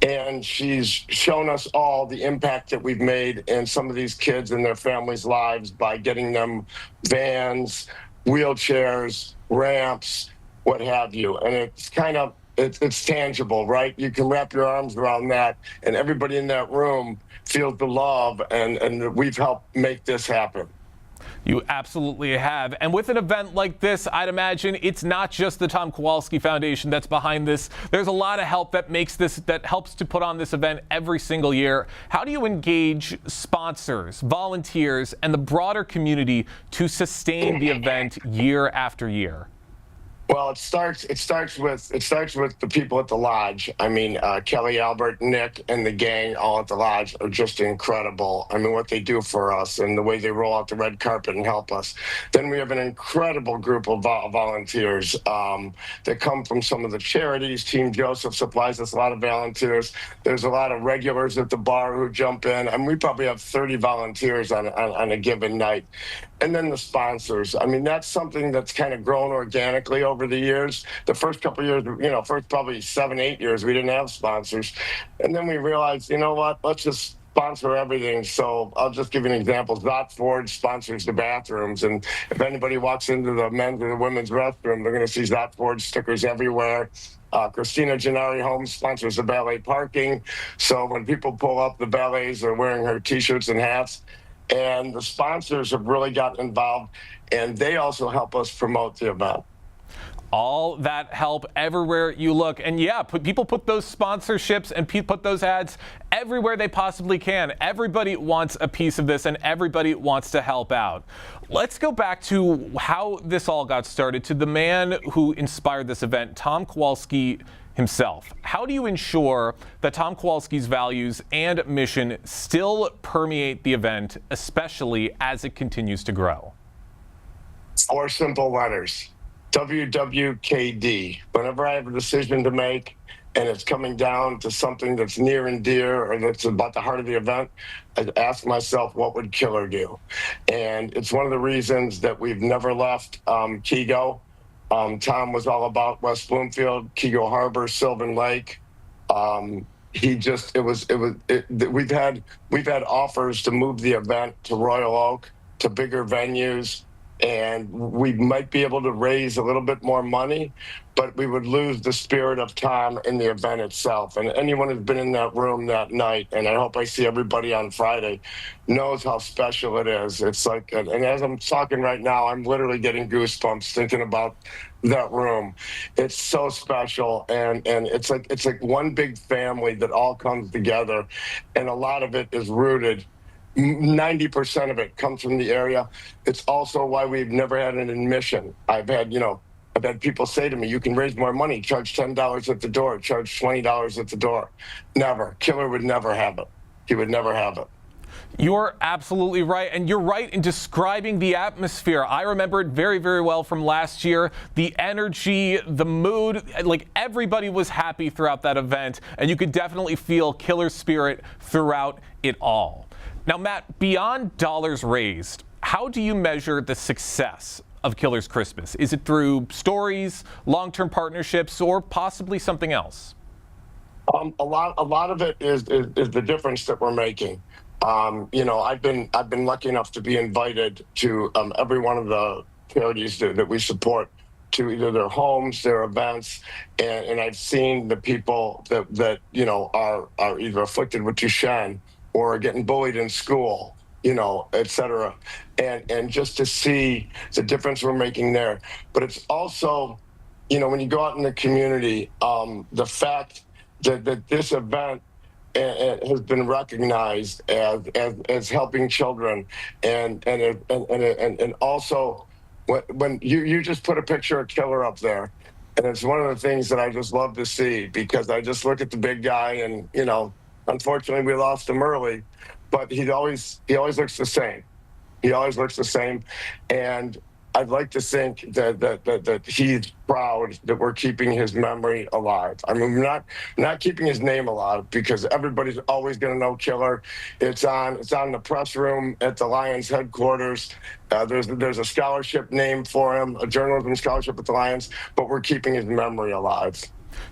And she's shown us all the impact that we've made in some of these kids and their families' lives by getting them vans, wheelchairs, ramps, what have you. And it's kind of, it's tangible, right? You can wrap your arms around that, and everybody in that room feels the love, and we've helped make this happen. You absolutely have. And with an event like this, I'd imagine it's not just the Tom Kowalski Foundation that's behind this. There's a lot of help that helps to put on this event every single year. How do you engage sponsors, volunteers, and the broader community to sustain the event year after year? Well, it starts with the people at the lodge. I mean, Kelly, Albert, Nick, and the gang all at the lodge are just incredible. I mean, what they do for us and the way they roll out the red carpet and help us. Then we have an incredible group of volunteers that come from some of the charities. Team Joseph supplies us a lot of volunteers. There's a lot of regulars at the bar who jump in. I mean, we probably have 30 volunteers on a given night. And then the sponsors. I mean, that's something that's kind of grown organically over the years. The first couple of years, first probably 7, 8 years, we didn't have sponsors. And then we realized, you know what, let's just sponsor everything. So I'll just give you an example. Zott Ford sponsors the bathrooms. And if anybody walks into the men's or the women's restroom, they're going to see Zott Ford stickers everywhere. Christina Gennari Homes sponsors the valet parking. So when people pull up, the valets are wearing her T-shirts and hats. And the sponsors have really gotten involved, and they also help us promote the event. All that help everywhere you look. And yeah, people put those sponsorships and put those ads everywhere they possibly can. Everybody wants a piece of this and everybody wants to help out. Let's go back to how this all got started, to the man who inspired this event, Tom Kowalski himself. How do you ensure that Tom Kowalski's values and mission still permeate the event, especially as it continues to grow? 4 simple letters. WWKD. Whenever I have a decision to make and it's coming down to something that's near and dear or that's about the heart of the event, I ask myself, what would Killer do? And it's one of the reasons that we've never left Kego. Tom was all about West Bloomfield, Kego Harbor, Sylvan Lake. We've had offers to move the event to Royal Oak, to bigger venues, and we might be able to raise a little bit more money, but we would lose the spirit of Tom in the event itself. And anyone who's been in that room that night, and I hope I see everybody on Friday, knows how special it is. It's like, and as I'm talking right now, I'm literally getting goosebumps thinking about that room. It's so special, and it's like one big family that all comes together, and a lot of it is rooted. 90% of it comes from the area. It's also why we've never had an admission. I've had people say to me, you can raise more money, charge $10 at the door, charge $20 at the door. Never. Killer would never have it. He would never have it. You're absolutely right, and you're right in describing the atmosphere. I remember it very, very well from last year. The energy, the mood, like everybody was happy throughout that event, and you could definitely feel Killer's spirit throughout it all. Now, Matt, beyond dollars raised, how do you measure the success of Killer's Christmas? Is it through stories, long-term partnerships, or possibly something else? A lot of it is the difference that we're making. I've been lucky enough to be invited to every one of the charities that we support, to either their homes, their events, and I've seen the people that are either afflicted with Duchenne or are getting bullied in school, et cetera. And just to see the difference we're making there. But it's also, when you go out in the community, the fact that this event has been recognized as helping children, and also when you just put a picture of Killer up there, and it's one of the things that I just love to see, because I just look at the big guy, and unfortunately we lost him early, but he always looks the same. He always looks the same, and I'd like to think that he's proud that we're keeping his memory alive. I mean, we're not keeping his name alive, because everybody's always going to know Killer. It's on the press room at the Lions headquarters. There's a scholarship named for him, a journalism scholarship at the Lions, but we're keeping his memory alive.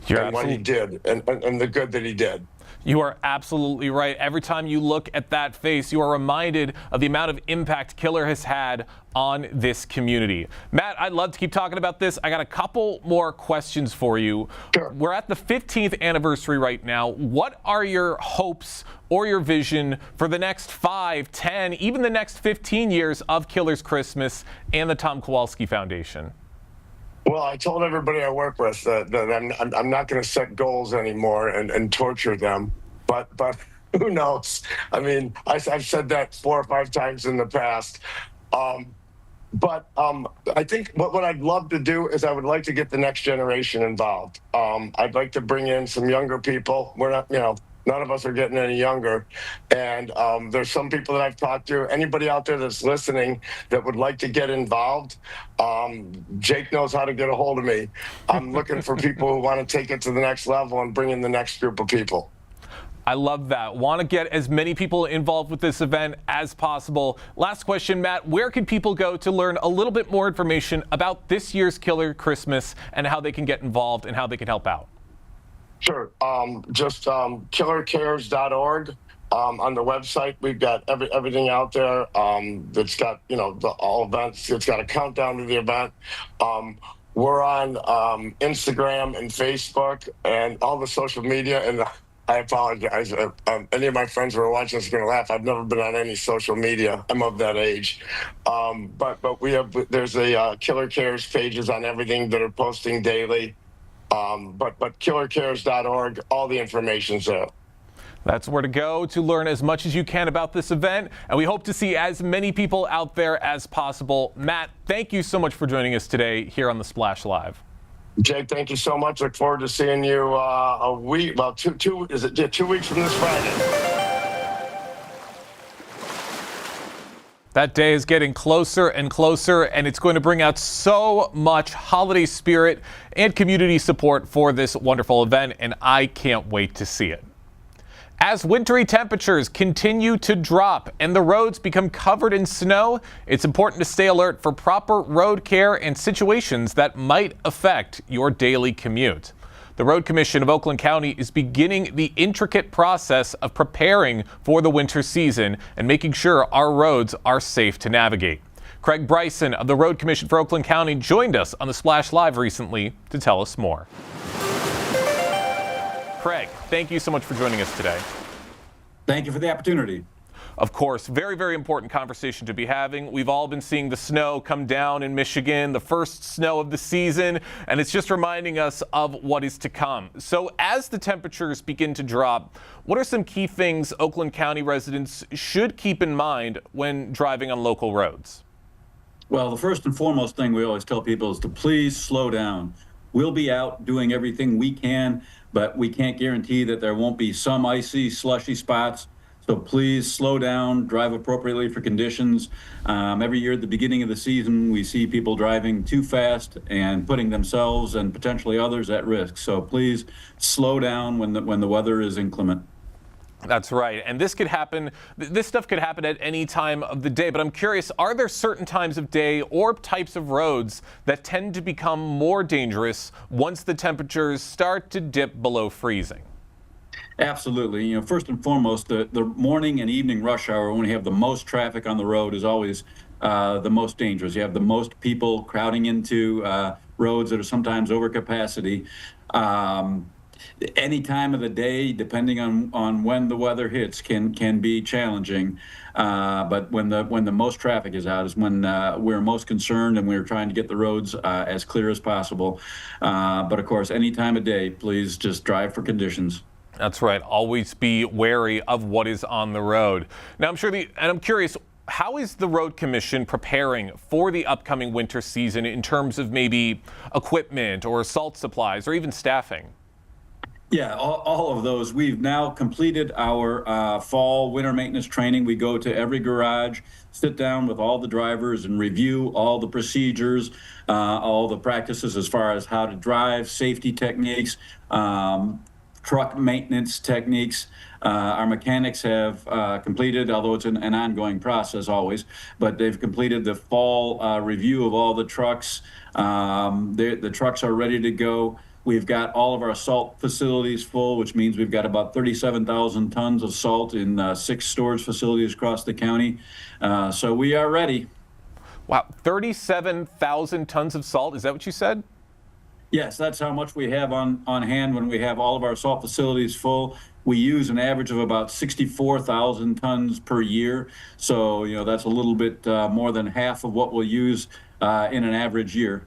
And what he did, and the good that he did. You are absolutely right. Every time you look at that face, you are reminded of the amount of impact Killer has had on this community. Matt, I'd love to keep talking about this. I got a couple more questions for you. Sure. We're at the 15th anniversary right now. What are your hopes or your vision for the next 5, 10, even the next 15 years of Killer's Christmas and the Tom Kowalski Foundation? Well, I told everybody I work with that I'm not going to set goals anymore and torture them. But who knows? I mean, I've said that 4 or 5 times in the past. But I think what I'd love to do is I would like to get the next generation involved. I'd like to bring in some younger people. We're not, none of us are getting any younger. And there's some people that I've talked to. Anybody out there that's listening that would like to get involved, Jake knows how to get a hold of me. I'm looking for people who want to take it to the next level and bring in the next group of people. I love that. Want to get as many people involved with this event as possible. Last question, Matt, where can people go to learn a little bit more information about this year's Killer Christmas and how they can get involved and how they can help out? Sure. Just killercares.org. On the website, we've got everything out there. That's got, all events. It's got a countdown to the event. We're on Instagram and Facebook and all the social media. And I apologize. Any of my friends who are watching this are going to laugh. I've never been on any social media. I'm of that age. But there's a Killer Cares pages on everything that are posting daily. But killercares.org, all the information's there. That's where to go to learn as much as you can about this event, and we hope to see as many people out there as possible. Matt, thank you so much for joining us today here on the Splash Live. Jake, thank you so much. Look forward to seeing you a week, well, 2 weeks from this Friday. That day is getting closer and closer, and it's going to bring out so much holiday spirit and community support for this wonderful event, and I can't wait to see it. As wintry temperatures continue to drop and the roads become covered in snow, it's important to stay alert for proper road care and situations that might affect your daily commute. The Road Commission of Oakland County is beginning the intricate process of preparing for the winter season and making sure our roads are safe to navigate. Craig Bryson of the Road Commission for Oakland County joined us on the Splash Live recently to tell us more. Craig, thank you so much for joining us today. Thank you for the opportunity. Of course, very, very important conversation to be having. We've all been seeing the snow come down in Michigan, the first snow of the season, and it's just reminding us of what is to come. So as the temperatures begin to drop, what are some key things Oakland County residents should keep in mind when driving on local roads? Well, the first and foremost thing we always tell people is to please slow down. We'll be out doing everything we can, but we can't guarantee that there won't be some icy, slushy spots. So please slow down, drive appropriately for conditions. Every year at the beginning of the season, we see people driving too fast and putting themselves and potentially others at risk. So please slow down when the weather is inclement. That's right. And this stuff could happen at any time of the day. But I'm curious, are there certain times of day or types of roads that tend to become more dangerous once the temperatures start to dip below freezing? Absolutely. First and foremost, the morning and evening rush hour, when we have the most traffic on the road, is always the most dangerous. You have the most people crowding into roads that are sometimes over capacity. Any time of the day, depending on when the weather hits, can be challenging. But when the most traffic is out is when we're most concerned, and we're trying to get the roads as clear as possible. But of course, any time of day, please just drive for conditions. That's right. Always be wary of what is on the road. Now, I'm curious, how is the Road Commission preparing for the upcoming winter season in terms of maybe equipment or salt supplies or even staffing? Yeah, all of those. We've now completed our fall winter maintenance training. We go to every garage, sit down with all the drivers and review all the procedures, all the practices as far as how to drive, safety techniques, truck maintenance techniques. Our mechanics have completed, although it's an ongoing process always, but they've completed the fall review of all the trucks. The trucks are ready to go. We've got all of our salt facilities full, which means we've got about 37,000 tons of salt in 6 storage facilities across the county. So we are ready. Wow, 37,000 tons of salt, is that what you said? Yes, that's how much we have on hand when we have all of our salt facilities full. We use an average of about 64,000 tons per year. So, that's a little bit more than half of what we'll use in an average year.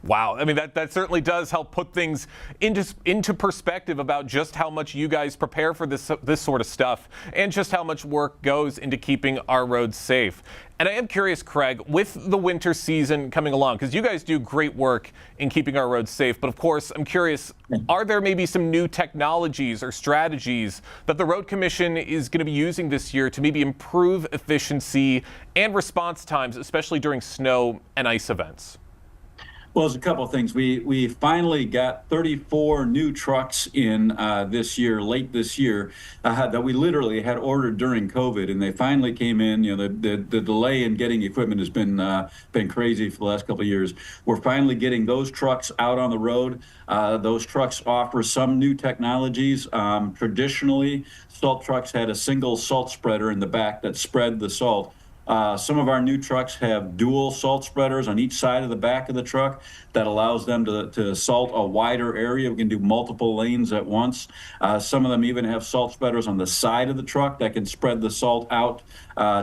Wow. I mean, that certainly does help put things into perspective about just how much you guys prepare for this sort of stuff and just how much work goes into keeping our roads safe. And I am curious, Craig, with the winter season coming along, because you guys do great work in keeping our roads safe, but of course, I'm curious, are there maybe some new technologies or strategies that the Road Commission is going to be using this year to maybe improve efficiency and response times, especially during snow and ice events? Well, there's a couple of things. We finally got 34 new trucks in this year, late this year, that we literally had ordered during COVID, and they finally came in. You know, the delay in getting equipment has been crazy for the last couple of years. We're finally getting those trucks out on the road. Those trucks offer some new technologies. Traditionally, salt trucks had a single salt spreader in the back that spread the salt. Some of our new trucks have dual salt spreaders on each side of the back of the truck that allows them to salt a wider area. We can do multiple lanes at once. Some of them even have salt spreaders on the side of the truck that can spread the salt out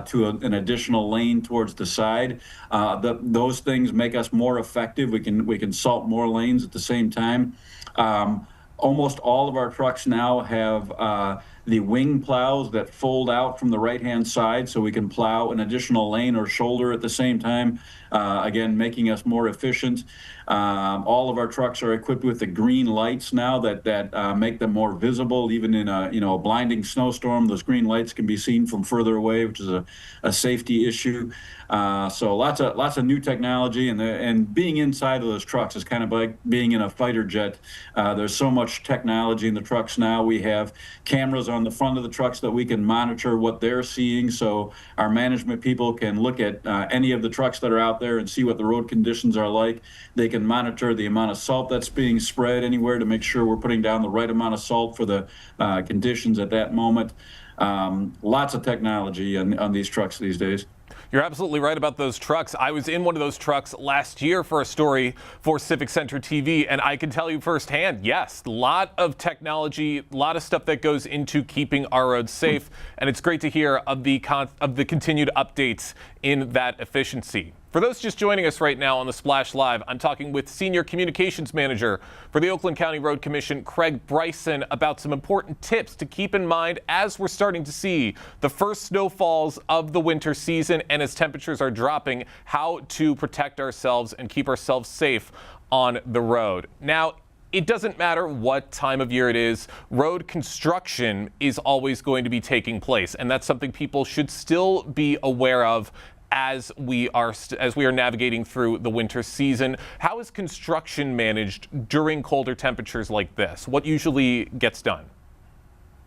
to an additional lane towards the side. Those things make us more effective. We can salt more lanes at the same time. Almost all of our trucks now have the wing plows that fold out from the right-hand side, so we can plow an additional lane or shoulder at the same time, again, making us more efficient. All of our trucks are equipped with the green lights now that make them more visible. Even in a blinding snowstorm, those green lights can be seen from further away, which is a safety issue. So lots of new technology, and being inside of those trucks is kind of like being in a fighter jet. There's so much technology in the trucks now. We have cameras on the front of the trucks that we can monitor what they're seeing, so our management people can look at any of the trucks that are out there and see what the road conditions are like. They can monitor the amount of salt that's being spread anywhere to make sure we're putting down the right amount of salt for the conditions at that moment. Lots of technology on these trucks these days. You're absolutely right about those trucks. I was in one of those trucks last year for a story for Civic Center TV, and I can tell you firsthand, yes, a lot of technology, a lot of stuff that goes into keeping our roads safe, and it's great to hear of the continued updates in that efficiency. For those just joining us right now on the Splash Live, I'm talking with Senior Communications Manager for the Oakland County Road Commission, Craig Bryson, about some important tips to keep in mind as we're starting to see the first snowfalls of the winter season and as temperatures are dropping, how to protect ourselves and keep ourselves safe on the road. Now, it doesn't matter what time of year it is, road construction is always going to be taking place, and that's something people should still be aware of as we are navigating through the winter season. How is construction managed during colder temperatures like this? What usually gets done?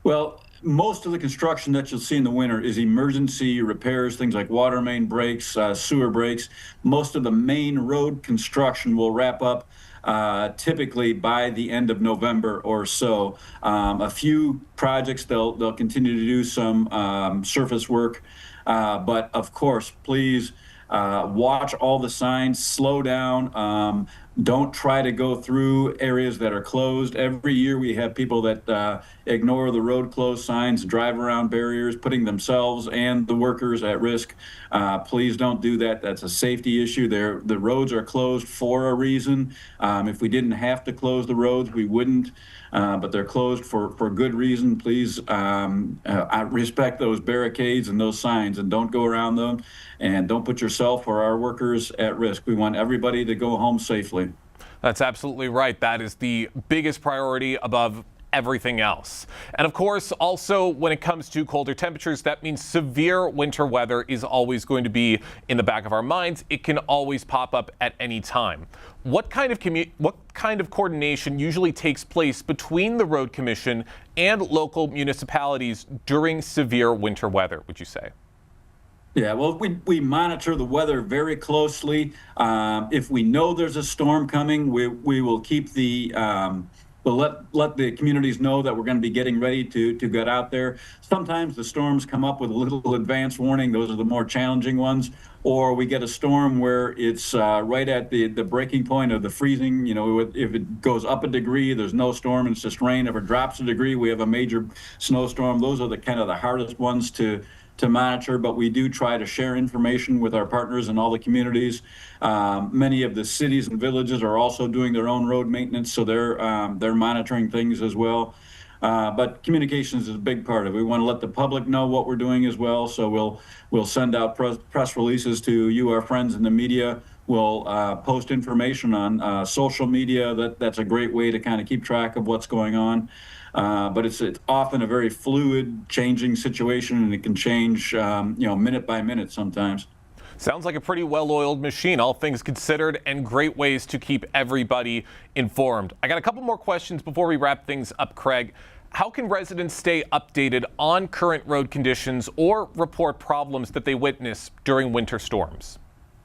Well, most of the construction that you'll see in the winter is emergency repairs, things like water main breaks, sewer breaks. Most of the main road construction will wrap up typically by the end of November or so. A few projects, they'll continue to do some surface work. But of course, please watch all the signs, slow down. Don't try to go through areas that are closed. Every year we have people that ignore the road closed signs, drive around barriers, putting themselves and the workers at risk. Please don't do that. That's a safety issue. The roads are closed for a reason. If we didn't have to close the roads, we wouldn't. But they're closed for good reason. Please respect those barricades and those signs, and don't go around them, and don't put yourself or our workers at risk. We want everybody to go home safely. That's absolutely right. That is the biggest priority above everything else. And of course, also when it comes to colder temperatures, that means severe winter weather is always going to be in the back of our minds. It can always pop up at any time. What kind of coordination usually takes place between the Road Commission and local municipalities during severe winter weather, would you say? Yeah, well, we monitor the weather very closely. If we know there's a storm coming, we will keep we'll let the communities know that we're going to be getting ready to get out there. Sometimes the storms come up with a little advance warning. Those are the more challenging ones. Or we get a storm where it's right at the breaking point of the freezing. You know, if it goes up a degree, there's no storm, and it's just rain. If it drops a degree, we have a major snowstorm. Those are the hardest ones to to monitor, but we do try to share information with our partners in all the communities. Many of the cities and villages are also doing their own road maintenance, so they're monitoring things as well. But communications is a big part of it. We want to let the public know what we're doing as well. So we'll send out press releases to you, our friends in the media. We'll post information on social media. That's a great way to kind of keep track of what's going on. But it's often a very fluid, changing situation, and it can change, minute by minute sometimes. Sounds like a pretty well-oiled machine, all things considered, and great ways to keep everybody informed. I got a couple more questions before we wrap things up, Craig. How can residents stay updated on current road conditions or report problems that they witness during winter storms?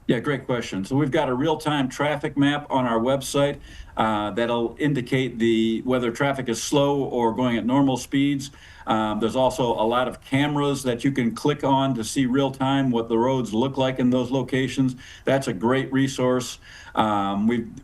Yeah, great question. So we've got a real-time traffic map on our website that'll indicate whether traffic is slow or going at normal speeds. There's also a lot of cameras that you can click on to see real-time what the roads look like in those locations. That's a great resource.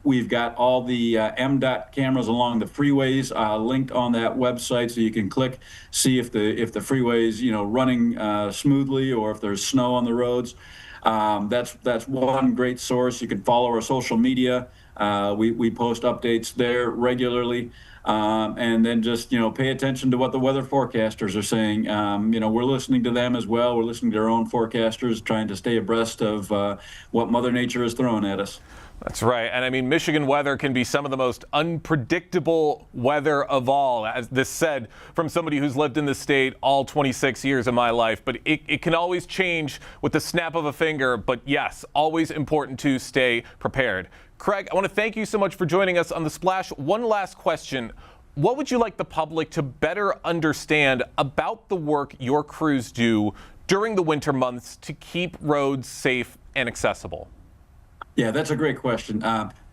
We've got all the MDOT cameras along the freeways linked on that website, so you can click, see if the freeway's running smoothly or if there's snow on the roads. That's one great source. You can follow our social media. We post updates there regularly. And then just, pay attention to what the weather forecasters are saying. We're listening to them as well. We're listening to our own forecasters, trying to stay abreast of what Mother Nature is throwing at us. That's right. And I mean, Michigan weather can be some of the most unpredictable weather of all, as this said from somebody who's lived in the state all 26 years of my life. But it can always change with the snap of a finger. But yes, always important to stay prepared. Craig, I want to thank you so much for joining us on The Splash. One last question. What would you like the public to better understand about the work your crews do during the winter months to keep roads safe and accessible? Yeah, that's a great question.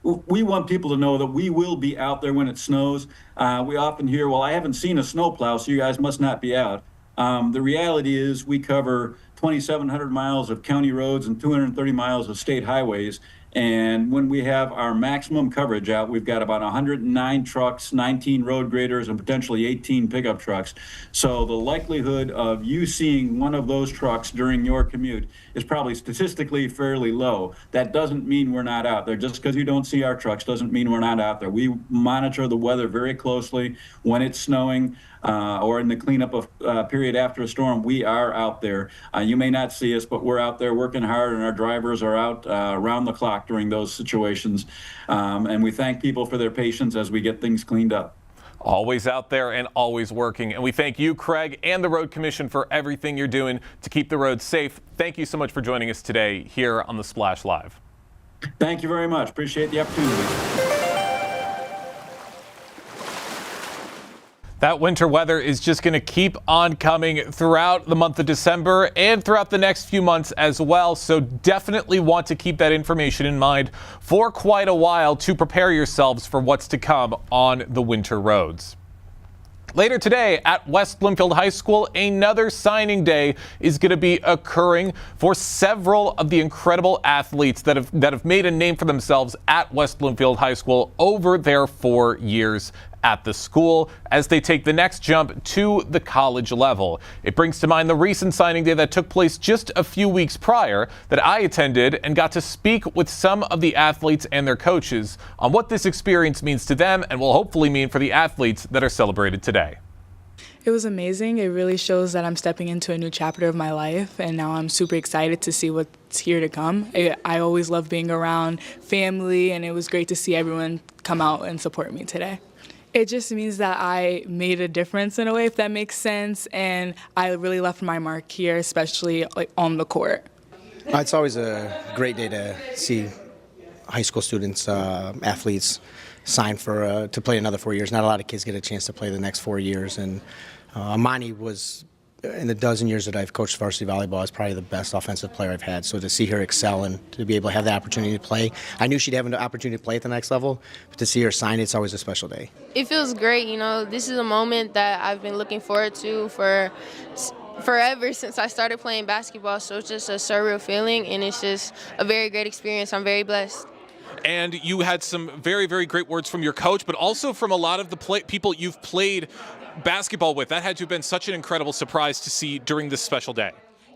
We want people to know that we will be out there when it snows. We often hear, well, I haven't seen a snowplow, so you guys must not be out. The reality is we cover 2,700 miles of county roads and 230 miles of state highways. And when we have our maximum coverage out, we've got about 109 trucks, 19 road graders, and potentially 18 pickup trucks. So the likelihood of you seeing one of those trucks during your commute is probably statistically fairly low. That doesn't mean we're not out there. Just because you don't see our trucks doesn't mean we're not out there. We monitor the weather very closely. When it's snowing or in the cleanup of period after a storm, we are out there. You may not see us, but we're out there working hard, and our drivers are out around the clock during those situations. And we thank people for their patience as we get things cleaned up. Always out there and always working. And we thank you, Craig, and the Road Commission for everything you're doing to keep the roads safe. Thank you so much for joining us today here on The Splash Live. Thank you very much. Appreciate the opportunity. That winter weather is just going to keep on coming throughout the month of December and throughout the next few months as well. So definitely want to keep that information in mind for quite a while to prepare yourselves for what's to come on the winter roads. Later today at West Bloomfield High School, another signing day is going to be occurring for several of the incredible athletes that have made a name for themselves at West Bloomfield High School over their 4 years at the school as they take the next jump to the college level. It brings to mind the recent signing day that took place just a few weeks prior that I attended and got to speak with some of the athletes and their coaches on what this experience means to them and will hopefully mean for the athletes that are celebrated today. It was amazing. It really shows that I'm stepping into a new chapter of my life, and now I'm super excited to see what's here to come. I always love being around family, and it was great to see everyone come out and support me today. It just means that I made a difference in a way, if that makes sense, and I really left my mark here, especially on the court. It's always a great day to see high school students, athletes, sign for to play another 4 years. Not a lot of kids get a chance to play the next 4 years, and Amani was, in the dozen years that I've coached varsity volleyball, is probably the best offensive player I've had. So to see her excel and to be able to have the opportunity to play, I knew she'd have an opportunity to play at the next level, but to see her sign, it's always a special day. It feels great. This is a moment that I've been looking forward to for forever since I started playing basketball. So it's just a surreal feeling, and it's just a very great experience. I'm very blessed. And you had some very, very great words from your coach, but also from a lot of the people you've played basketball with. That had to have been such an incredible surprise to see during this special day.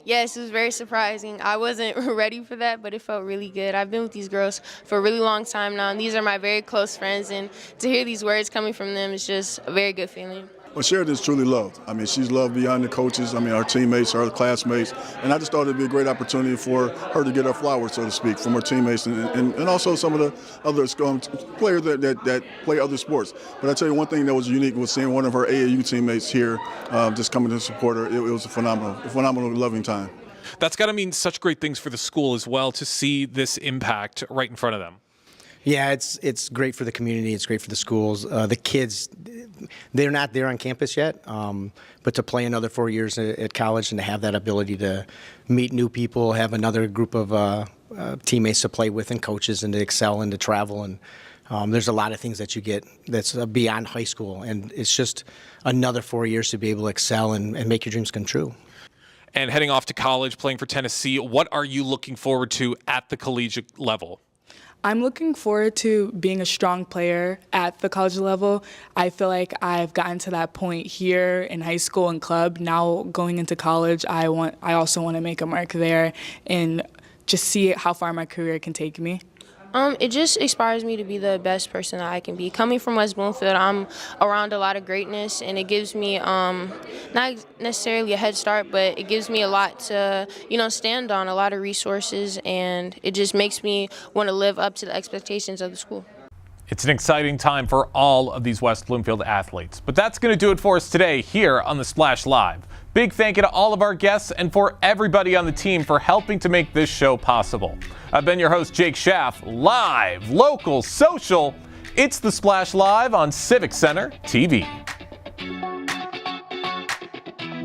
Yes, it was very surprising. I wasn't ready for that, but it felt really good. I've been with these girls for a really long time now, and these are my very close friends, and to hear these words coming from them is just a very good feeling. Well, Sheridan's truly loved. I mean, she's loved beyond the coaches. I mean, our teammates, our classmates. And I just thought it'd be a great opportunity for her to get her flowers, so to speak, from her teammates and also some of the other players that play other sports. But I tell you one thing that was unique was seeing one of her AAU teammates here just coming to support her. It was a phenomenal, loving time. That's got to mean such great things for the school as well to see this impact right in front of them. Yeah, it's great for the community. It's great for the schools. The kids, they're not there on campus yet, but to play another 4 years at college and to have that ability to meet new people, have another group of teammates to play with and coaches and to excel and to travel. And there's a lot of things that you get that's beyond high school. And it's just another 4 years to be able to excel and make your dreams come true. And heading off to college, playing for Tennessee, what are you looking forward to at the collegiate level? I'm looking forward to being a strong player at the college level. I feel like I've gotten to that point here in high school and club. Now going into college, I also want to make a mark there and just see how far my career can take me. It just inspires me to be the best person that I can be. Coming from West Bloomfield, I'm around a lot of greatness, and it gives me not necessarily a head start, but it gives me a lot to stand on, a lot of resources, and it just makes me want to live up to the expectations of the school. It's an exciting time for all of these West Bloomfield athletes. But that's going to do it for us today here on the Splash Live. Big thank you to all of our guests and for everybody on the team for helping to make this show possible. I've been your host, Jake Schaff, live, local, social. It's the Splash Live on Civic Center TV.